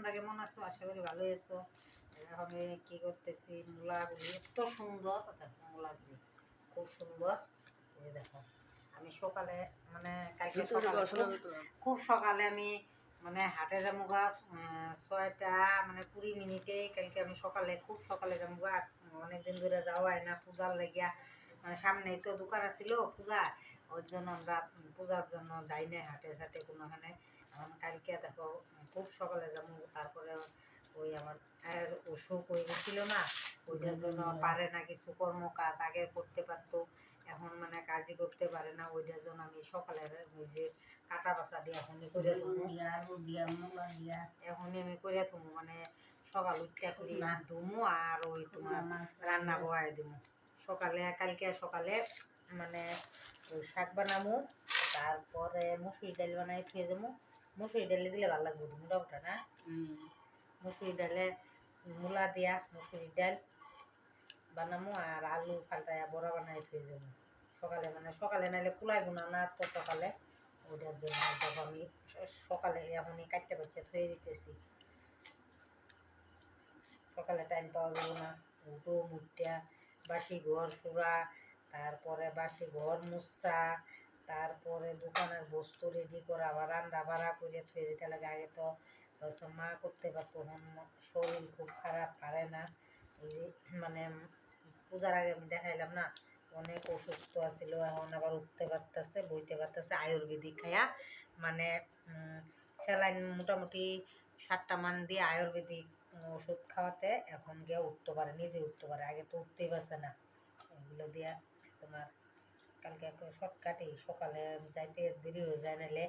তোমরা কেমন আছো? আশা করি ভালোই আছো। এখন আমি কি করতেছি, মূলাগুলি এত সুন্দর, দেখো মূলাগুলি খুব সুন্দর। এই দেখো আমি সকালে মানে কালকে সকালে খুব সকালে আমি মানে হাটে যাবো গাছ 6টা মানে 20 মিনিটে। কালকে আমি সকালে খুব সকালে যাবো গাছ, অনেকদিন ধরে যাওয়া হয় না পূজার লাগিয়া। মানে সামনেই তো দোকান আছিল পূজা, ওর জন্য আমরা পূজার জন্য যাই না হাটে সাটে কোনোখানে। কালকে দেখো খুব সকালে যাবো। তারপরে ওই আমার অসুখ হয়ে গেছিল না, ওইটার জন্য পারে না কিছু কর্ম কাজ আগে করতে পারতো, এখন মানে কাজই করতে পারে না। ওইটার জন্য আমি সকালে ওই যে কাটা বাসা দিয়ে এখনই করে থুমু, এখনই আমি করে থুমু মানে সকাল উঠতে করি ধুমু আর ওই তোমার রান্না বহাই দিমু সকালে। কালকে সকালে মানে ওই শাক বানামু, তারপরে মুসুরি ডাল বানাই খেয়ে যাবো। মুসুরি ডালে দিলে ভালো লাগবে মোটা মোটা না, মুসুরি ডালে মূলা দিয়া মুসুরি ডাল বানামু আর আলু ফাল্টাইয়া বড়া বানাই খেয়ে যাবো সকালে। মানে সকালে নাইলে কুলাইব না না তো সকালে, ওইটার জন্য দেখো আমি সকালে এখনই কাটতে পারছে থয়ে দিতেছি। সকালে টাইম পাওয়া যাবে না, উঠো মুঠটা বাসি ঘর সুরা, তারপরে বাসি ঘর মুছা, তারপরে দোকানের বস্তু রেডি করা, আবার রান্না বাড়া করে থয়ে দিতে লাগে। আগে তো মা করতে পারতো, শরীর খুব খারাপ, পারে না। এই যে মানে পূজার আগে আমি দেখাইলাম না অনেক অসুস্থ আছিল, এখন আবার উঠতে পারতেছে বইতে পারতেছে আয়ুর্বেদিক খাইয়া। মানে স্যালাইন মোটামুটি 7টা মান দিয়ে আয়ুর্বেদিক ওষুধ খাওয়াতে এখন গিয়ে উঠতে পারে, নিজে উঠতে পারে, আগে তো উঠতেই পারছে না। এগুলো দিয়া তোমার কালকে শর্টকাটেই সকালে যাইতে দেরি হয়ে যায়, নাহলে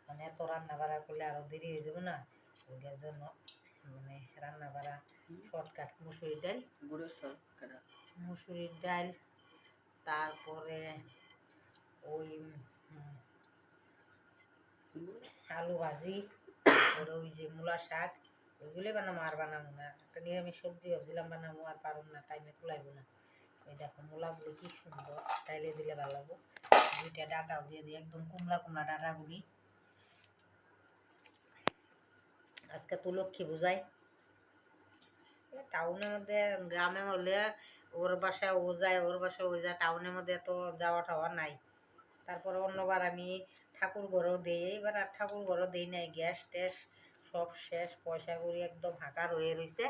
মানে এত রান্না বাড়া করলে আরও দেরি হয়ে যাবে না। ওইটার জন্য মানে রান্না বাড়া শর্টকাট মুসুরির ডাল, মুসুরির ডাল, তারপরে ওই আলু ভাজি, তারপরে ওই যে মূলা শাক, ওইগুলোই বানাবো আর বানাবো না। একটা নিরামিষ সবজি ভাবছিলাম বানাবো, আর পারবো না, টাইমে কুলাইবো না। ওই দেখো মূলাগুলি কি সুন্দর, ডাইলে দিলে ভালো লাগবো। 2টা ডাটাও দিয়ে দিই, একদম কুমড়া কুমড়া ডাটাগুলি। আজকে তো লক্ষ্মী পূজায় টাউনের মধ্যে, গ্রামে হলে ওর বাসায় ও যায় ওর বাসায় ও যায়, টাউনের মধ্যে তো যাওয়া টাওয়া নাই। তারপরে অন্যবার আমি ঠাকুর ঘরেও দিই, এইবার আর ঠাকুর ঘরও দিই নাই, গ্যাস ট্যাস সব শেষ, পয়সা করি একদম হাঁকার হয়ে রয়েছে।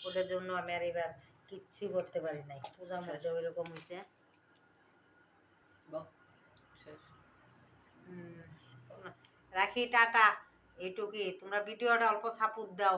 ওটার জন্য আমি আর এবার কিচ্ছুই করতে পারি নাই। পূজার মধ্যে ওইরকম হয়েছে। রাখি, টাটা। এইটুকুই, তোমরা ভিডিওটা অল্প সাপোর্ট দাও।